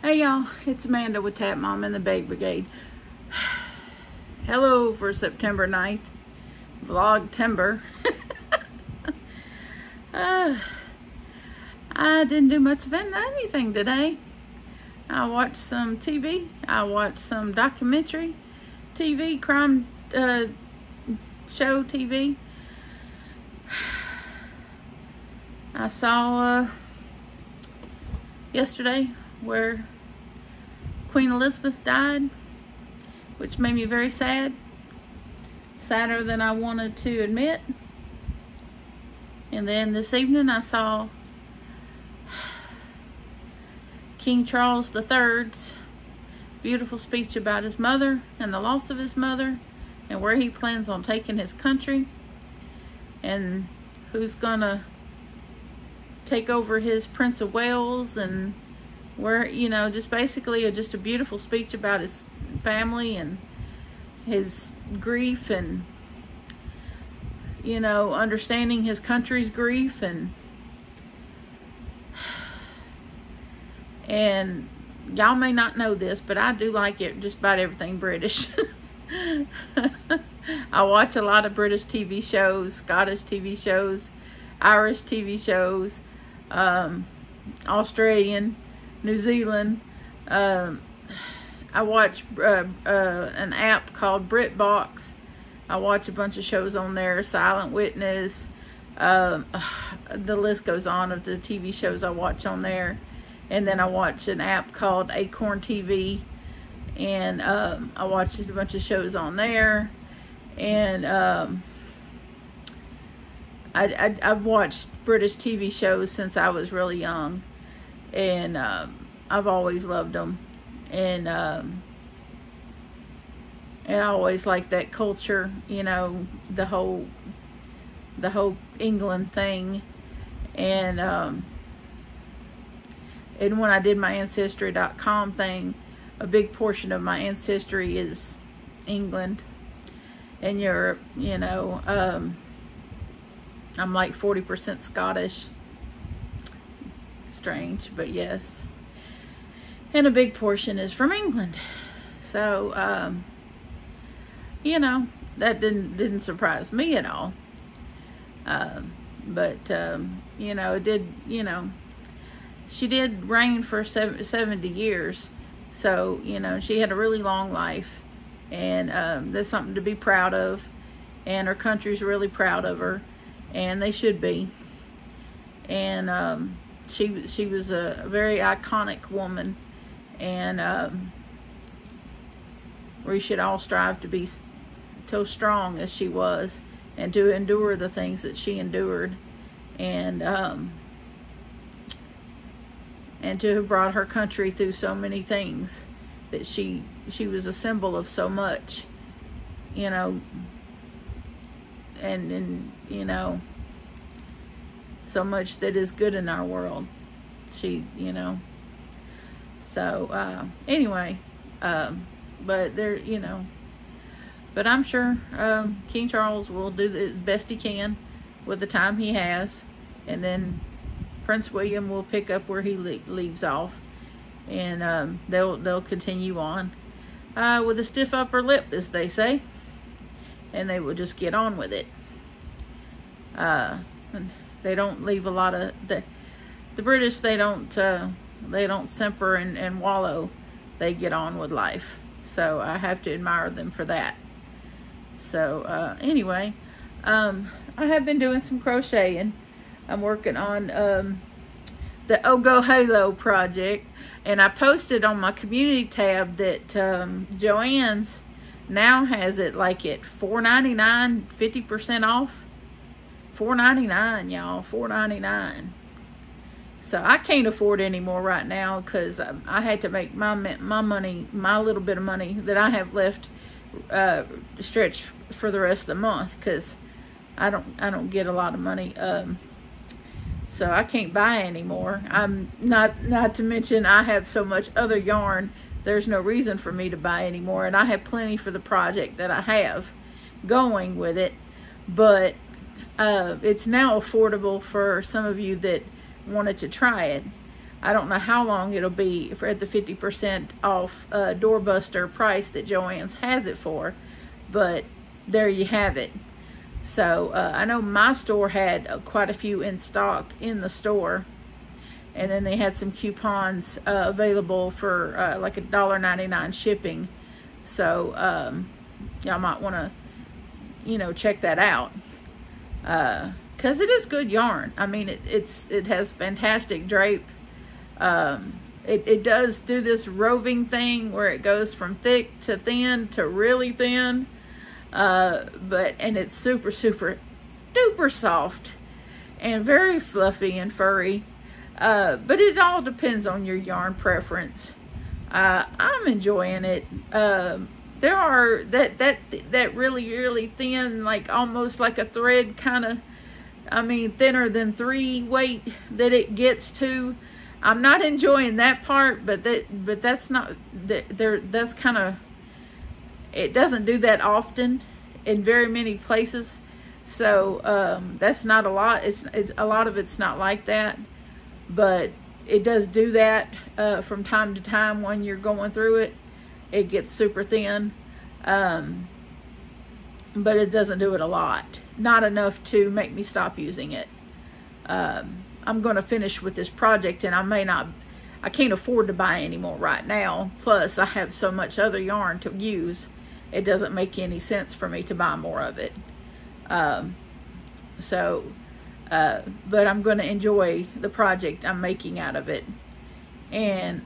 Hey y'all, it's Amanda with Tap Mom and the Bake Brigade. Hello for September 9th, Vlogtember. I didn't do much of anything today. I watched some TV. I watched some documentary TV, crime show TV. I saw yesterday where Queen Elizabeth died, which made me very sad. Sadder than I wanted to admit. And then this evening I saw King Charles III's beautiful speech about his mother and the loss of his mother and where he plans on taking his country and who's gonna take over his Prince of Wales, and where, you know, just basically just a beautiful speech about his family and his grief, and, you know, understanding his country's grief, and y'all may not know this, but I do like it, just about everything British. I watch a lot of British TV shows, Scottish TV shows, Irish TV shows, Australian, New Zealand. I watch an app called BritBox. I watch a bunch of shows on there, Silent Witness. The list goes on of the TV shows I watch on there. And then I watch an app called Acorn TV, and I watch just a bunch of shows on there. And I've watched British TV shows since I was really young, and I've always loved them, and I always liked that culture, you know, the whole England thing, and when I did my Ancestry.com thing, a big portion of my ancestry is England and Europe, you know. I'm like 40% Scottish. Strange, but yes. And a big portion is from England. So, you know, that didn't surprise me at all. But, you know, it did, you know, she did reign for 70 years. So, you know, she had a really long life. And that's something to be proud of. And her country's really proud of her. And they should be. And she was a very iconic woman, and we should all strive to be so strong as she was, and to endure the things that she endured, and to have brought her country through so many things, that she was a symbol of so much, you know. And you know, so much that is good in our world. She, you know. So anyway, but there, you know, but I'm sure King Charles will do the best he can with the time he has, and then Prince William will pick up where he leaves off, and they'll continue on with a stiff upper lip, as they say. And they will just get on with it. And they don't leave a lot of the British. They don't simper and wallow. They get on with life. So I have to admire them for that. So anyway, I have been doing some crocheting. I'm working on the Ogo Halo project, and I posted on my community tab that Joann's now has it like at $4.99, 50% off. $4.99, y'all, $4.99. So I can't afford it anymore right now, because I had to make my money, my little bit of money that I have left, stretch for the rest of the month, because I don't get a lot of money. So I can't buy anymore. I'm not to mention I have so much other yarn. There's no reason for me to buy anymore, and I have plenty for the project that I have going with it. But it's now affordable for some of you that wanted to try it. I don't know how long it'll be for at the 50% off doorbuster price that Joann's has it for, but there you have it. So I know my store had quite a few in stock in the store, and then they had some coupons available for like $1.99 shipping. So y'all might want to, you know, check that out, because it is good yarn. I mean, it has fantastic drape. It does do this roving thing where it goes from thick to thin to really thin, and it's super duper soft and very fluffy and furry, but it all depends on your yarn preference. I'm enjoying it. There are that really thin, like almost like a thread kind of, I mean thinner than 3 weight that it gets to. I'm not enjoying that part, but that's not that's kind of, it doesn't do that often in very many places. So that's not a lot. It's a lot of it's not like that, but it does do that from time to time when you're going through it. It gets super thin, but it doesn't do it a lot. Not enough to make me stop using it. I'm going to finish with this project, and I can't afford to buy any more right now. Plus, I have so much other yarn to use, it doesn't make any sense for me to buy more of it. But I'm going to enjoy the project I'm making out of it. And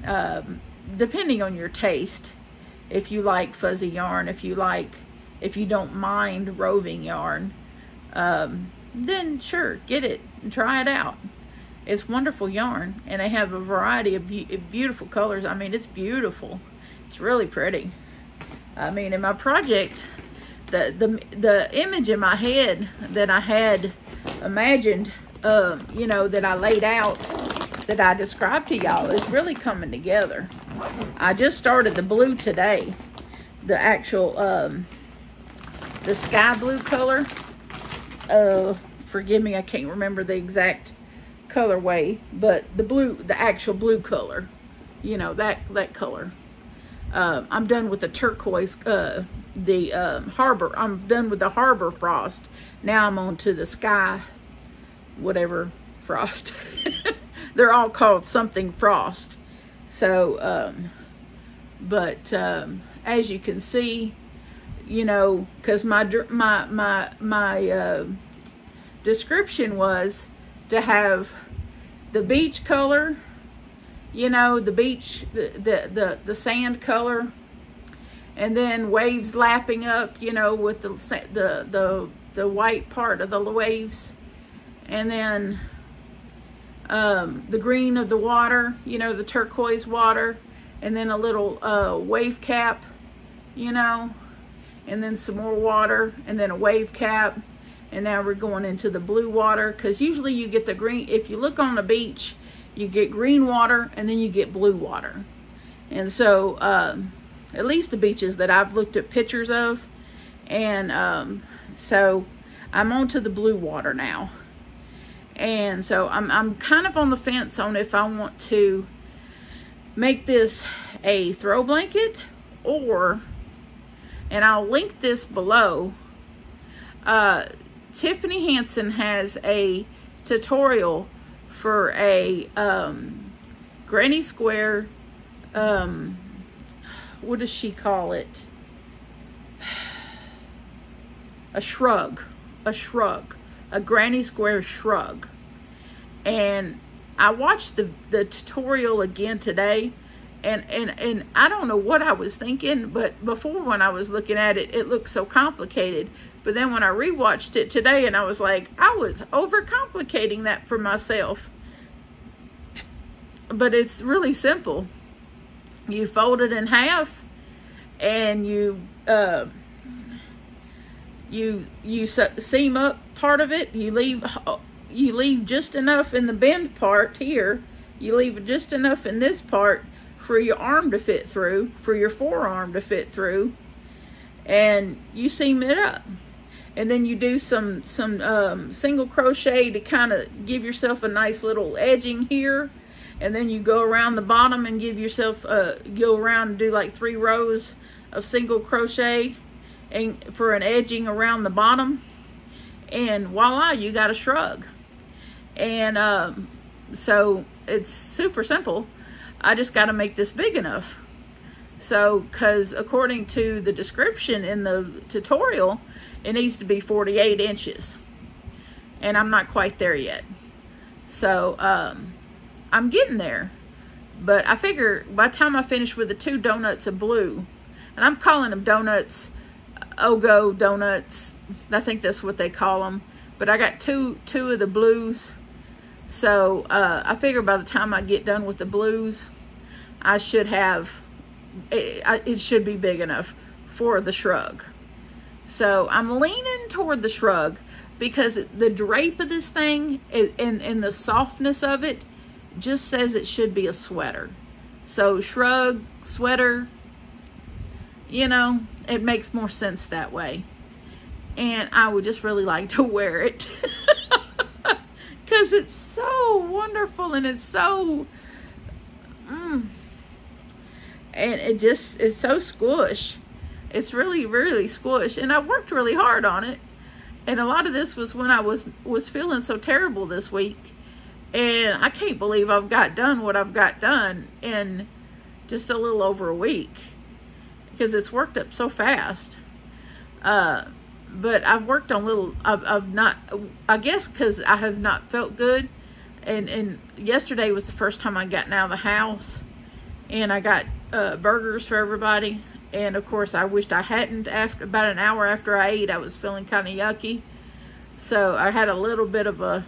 depending on your taste, if you like fuzzy yarn, if you don't mind roving yarn, then sure, get it and try it out. It's wonderful yarn, and they have a variety of beautiful colors. I mean, it's beautiful. It's really pretty. I mean, in my project, the image in my head that I had imagined, you know, that I laid out, that I described to y'all, is really coming together. I just started the blue today, the actual the sky blue color. Forgive me, I can't remember the exact colorway, but the actual blue color, you know, that color. I'm done with the turquoise, harbor. I'm done with the harbor frost. Now I'm on to the sky, whatever frost. They're all called something frost. So, as you can see, you know, because my description was to have the beach color, you know, the beach, the sand color, and then waves lapping up, you know, with the white part of the waves, and then the green of the water, you know, the turquoise water, and then a little wave cap, you know, and then some more water, and then a wave cap. And now we're going into the blue water, because usually you get the green. If you look on the beach, you get green water and then you get blue water. And so at least the beaches that I've looked at pictures of. And so I'm on to the blue water now. And so I'm kind of on the fence on if I want to make this a throw blanket, or, and I'll link this below, Tiffany Hansen has a tutorial for a granny square, what does she call it? A shrug, a granny square shrug. And I watched the tutorial again today, and I don't know what I was thinking, but before, when I was looking at it, it looked so complicated. But then when I rewatched it today, and I was like, I was overcomplicating that for myself. But it's really simple. You fold it in half, and you seam up part of it. You leave just enough in the bend part here. You leave just enough in this part for your arm to fit through, for your forearm to fit through, and you seam it up. And then you do some single crochet to kind of give yourself a nice little edging here, and then you go around the bottom and give yourself go around and do like 3 rows of single crochet and for an edging around the bottom, and voila, you got a shrug. And so it's super simple. I just got to make this big enough. So, because according to the description in the tutorial, it needs to be 48 inches. And I'm not quite there yet. So, I'm getting there. But I figure by the time I finish with the 2 donuts of blue, and I'm calling them donuts, Ogo donuts, I think that's what they call them. But I got two of the blues. So, I figure by the time I get done with the blues, I should have, it should be big enough for the shrug. So I'm leaning toward the shrug because the drape of this thing and the softness of it just says it should be a sweater. So shrug, sweater, you know, it makes more sense that way. And I would just really like to wear it because it's so wonderful and it's so and it just is so squish. It's really, really squish. And I've worked really hard on it. And a lot of this was when I was feeling so terrible this week. And I can't believe I've got done what I've got done in just a little over a week. Because it's worked up so fast. But I've worked on little, I've not, I guess because I have not felt good. And yesterday was the first time I gotten out of the house. And I got burgers for everybody, and of course I wished I hadn't. After about an hour after I ate, I was feeling kind of yucky, so I had a little bit of a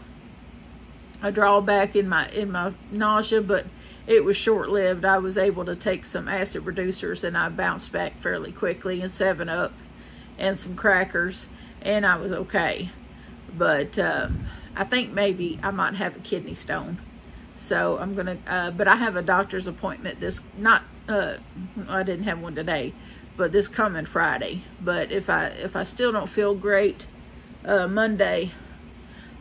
drawback in my nausea, but it was short-lived. I was able to take some acid reducers and I bounced back fairly quickly, and 7-Up and some crackers, and I was okay. But I think maybe I might have a kidney stone. So I'm gonna, but I have a doctor's appointment I didn't have one today, but this coming Friday. But if I still don't feel great, Monday,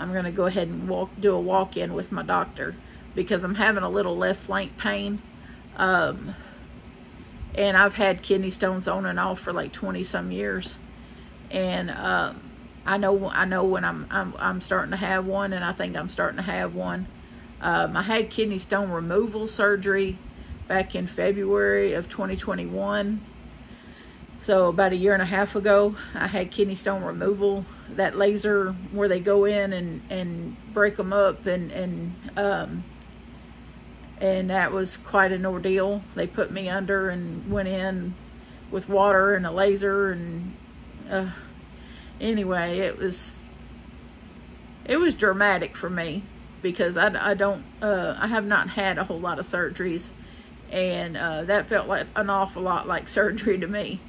I'm gonna go ahead and do a walk-in with my doctor because I'm having a little left flank pain, and I've had kidney stones on and off for like 20 some years, and I know when I'm starting to have one, and I think I'm starting to have one. I had kidney stone removal surgery back in February of 2021. So about 1.5 years ago, I had kidney stone removal, that laser where they go in and break them up, and that was quite an ordeal. They put me under and went in with water and a laser, and anyway, it was dramatic for me. Because I have not had a whole lot of surgeries, and that felt like an awful lot like surgery to me.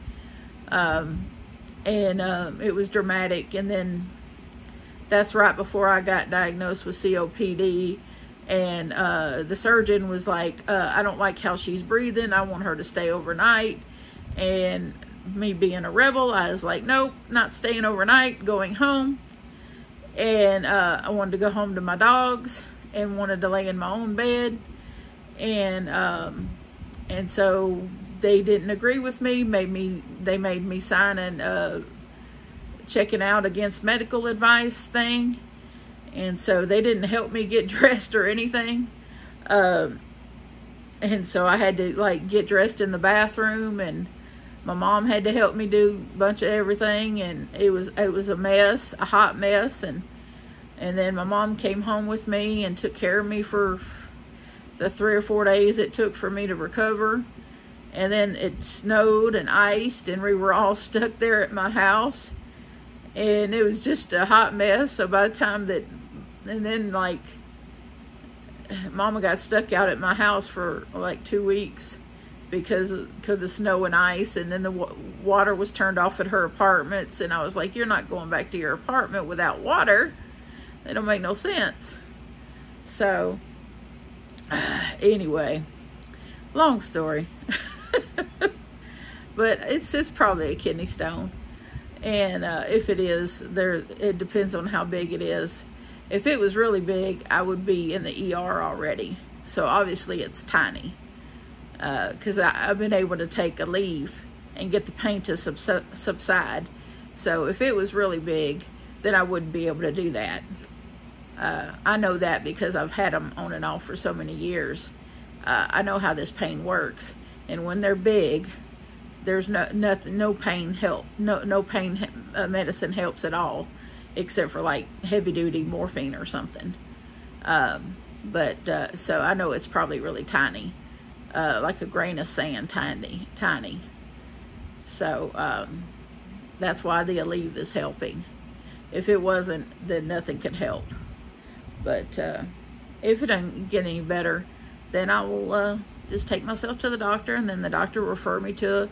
It was dramatic, and then that's right before I got diagnosed with COPD, and the surgeon was like, I don't like how she's breathing, I want her to stay overnight. And me being a rebel, I was like, nope, not staying overnight, going home. And I wanted to go home to my dogs and wanted to lay in my own bed. And so they didn't agree with me. They made me sign an checking out against medical advice thing. And so they didn't help me get dressed or anything. And so I had to like get dressed in the bathroom, and my mom had to help me do a bunch of everything, and it was a mess, a hot mess. And then my mom came home with me and took care of me for the 3 or 4 days it took for me to recover. And then it snowed and iced, and we were all stuck there at my house, and it was just a hot mess. So by the time and then like Mama got stuck out at my house for like 2 weeks because of the snow and ice, and then the water was turned off at her apartments, and I was like, you're not going back to your apartment without water. It don't make no sense. So anyway, long story. But it's probably a kidney stone, and if it is, it depends on how big it is. If it was really big, I would be in the ER already. So obviously it's tiny, because I've been able to take a leave and get the pain to subside. So if it was really big, then I wouldn't be able to do that. I know that because I've had them on and off for so many years. I know how this pain works, and when they're big, there's no pain help, no pain medicine helps at all, except for like heavy duty morphine or something. So I know it's probably really tiny, like a grain of sand, tiny. So that's why the Aleve is helping. If it wasn't, then nothing could help. But if it doesn't get any better, then I will just take myself to the doctor, and then the doctor will refer me to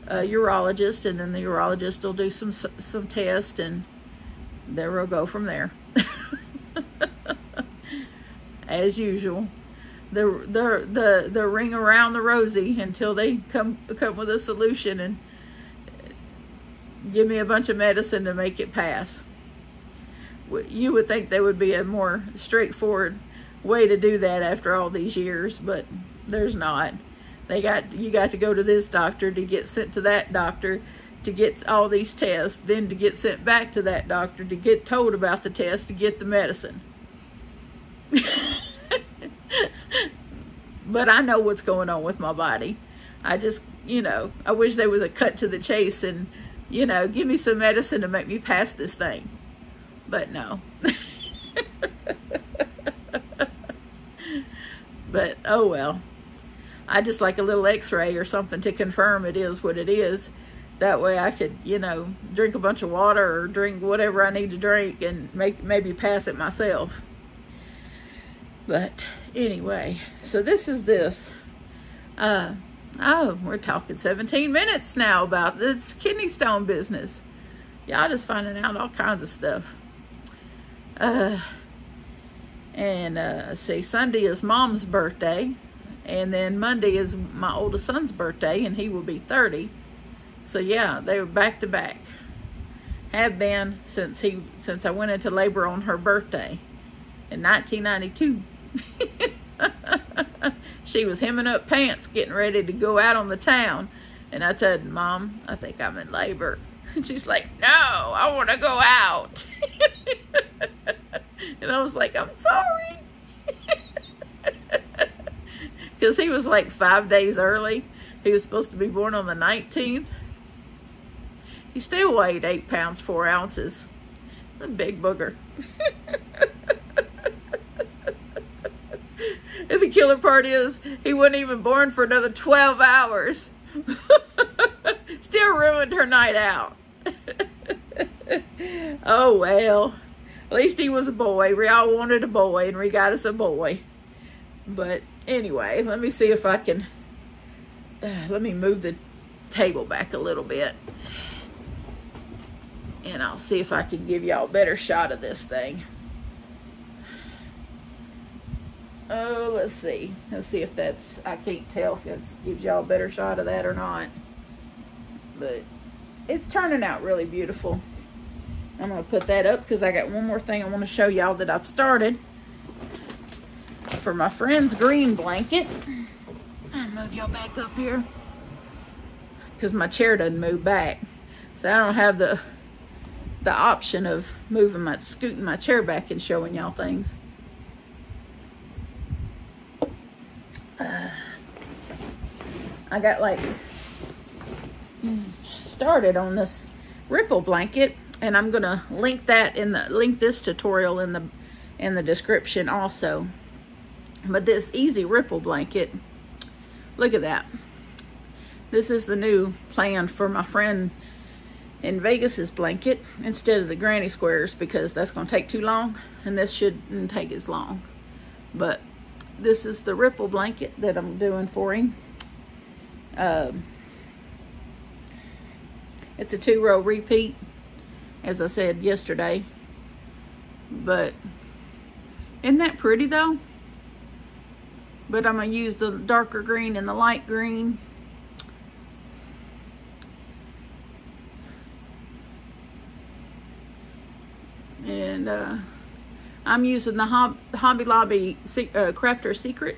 a urologist, and then the urologist will do some tests, and there we'll go from there. As usual, the ring around the rosy until they come with a solution and give me a bunch of medicine to make it pass. You would think there would be a more straightforward way to do that after all these years, but there's not. You got to go to this doctor to get sent to that doctor to get all these tests, then to get sent back to that doctor to get told about the test to get the medicine. But I know what's going on with my body. I just, I wish there was a cut to the chase and, give me some medicine to make me pass this thing. But no. But, oh well. I just like a little x-ray or something to confirm it is what it is. That way I could, drink a bunch of water or drink whatever I need to drink and maybe pass it myself. But anyway, so this is this. We're talking 17 minutes now about this kidney stone business. Y'all just finding out all kinds of stuff. See, Sunday is Mom's birthday, and then Monday is my oldest son's birthday, and he will be 30. So yeah, they were back to back. Have been since I went into labor on her birthday in 1992. She was hemming up pants, getting ready to go out on the town, and I told her, Mom, I think I'm in labor. And she's like, no, I want to go out. And I was like, I'm sorry. Because he was like 5 days early. He was supposed to be born on the 19th. He still weighed 8 pounds, 4 ounces. A big booger. And the killer part is, he wasn't even born for another 12 hours. Still ruined her night out. Oh well. At least he was a boy. We all wanted a boy, and we got us a boy. But anyway, let me see if I can... let me move the table back a little bit. And I'll see if I can give y'all a better shot of this thing. Oh, let's see. Let's see if that's... I can't tell if that gives y'all a better shot of that or not. But it's turning out really beautiful. I'm going to put that up because I got one more thing I want to show y'all that I've started. For my friend's green blanket. I'll move y'all back up here. Because my chair doesn't move back. So I don't have the option of scooting my chair back and showing y'all things. I got started on this ripple blanket, and I'm gonna link this tutorial in the description also. But this easy ripple blanket, look at that. This is the new plan for my friend in Vegas's blanket instead of the granny squares, because that's gonna take too long, and this shouldn't take as long. But this is the ripple blanket that I'm doing for him. It's a 2-row repeat, as I said yesterday. But isn't that pretty though? But I'm going to use the darker green and the light green. And I'm using the Hobby Lobby Crafter Secret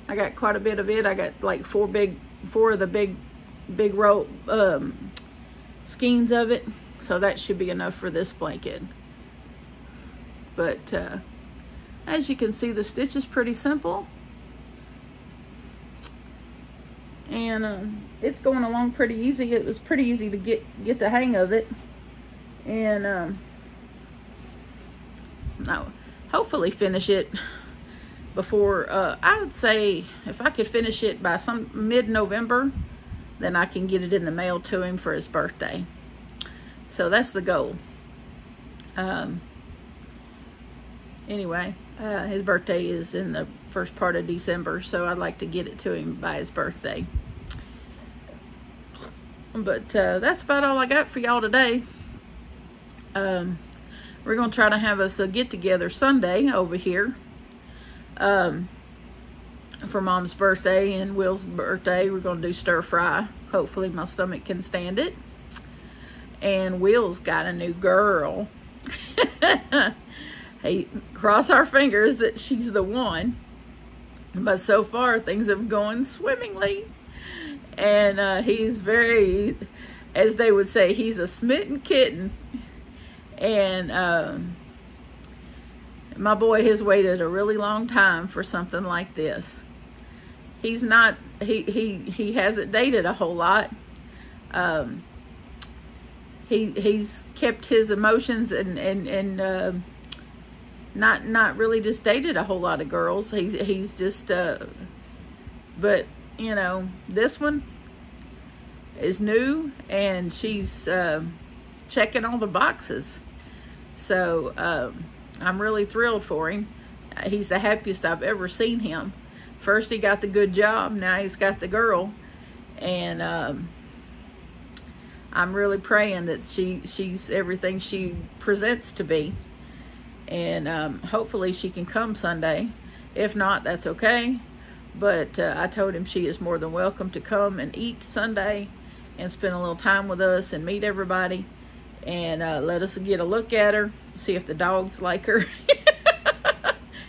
I got quite a bit of it. I got like four of the big roll skeins of it, so that should be enough for this blanket. But as you can see, the stitch is pretty simple, and it's going along pretty easy. It was pretty easy to get the hang of it, and I'll hopefully finish it before, I would say if I could finish it by some mid-November, then I can get it in the mail to him for his birthday. So that's the goal. Anyway, his birthday is in the first part of December, so I'd like to get it to him by his birthday. But that's about all I got for y'all today. We're going to try to have us a get-together Sunday over here for Mom's birthday and Will's birthday. We're going to do stir-fry. Hopefully my stomach can stand it. And Will's got a new girl. Hey, cross our fingers that she's the one. But so far, things have gone swimmingly. And he's very, as they would say, he's a smitten kitten. And my boy has waited a really long time for something like this. He's not, he hasn't dated a whole lot. He's kept his emotions and not really just dated a whole lot of girls. He's just, but you know, this one is new and she's checking all the boxes. So I'm really thrilled for him. He's the happiest I've ever seen him. First he got the good job, now he's got the girl, and I'm really praying that she's everything she presents to be, and hopefully she can come Sunday. If not, that's okay, but I told him she is more than welcome to come and eat Sunday and spend a little time with us and meet everybody, and let us get a look at her, see if the dogs like her.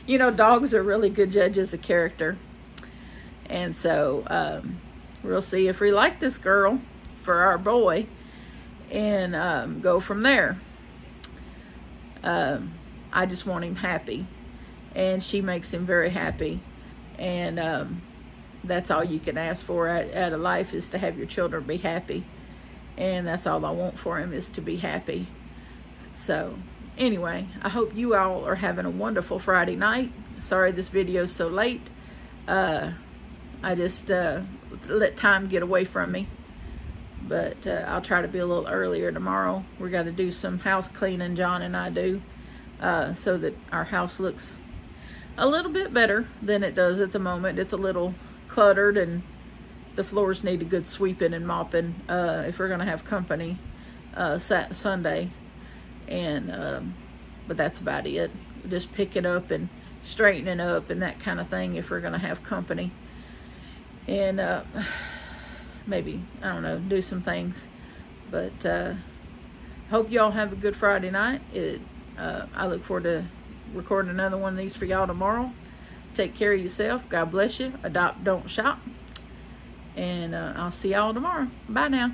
You know, dogs are really good judges of character. And so we'll see if we like this girl for our boy, and go from there. I just want him happy, and she makes him very happy, and that's all you can ask for out of life, is to have your children be happy. And that's all I want for him, is to be happy. So anyway, I hope you all are having a wonderful Friday night. Sorry this video is so late. I just let time get away from me. But I'll try to be a little earlier tomorrow. We got to do some house cleaning, John and I do, so that our house looks a little bit better than it does at the moment. It's a little cluttered, and the floors need a good sweeping and mopping if we're going to have company Sunday. And but that's about it. Just picking up and straightening up and that kind of thing if we're going to have company. And maybe, I don't know, do some things. But hope y'all have a good Friday night. I look forward to recording another one of these for y'all tomorrow. Take care of yourself. God bless you. Adopt, don't shop. And I'll see y'all tomorrow. Bye now.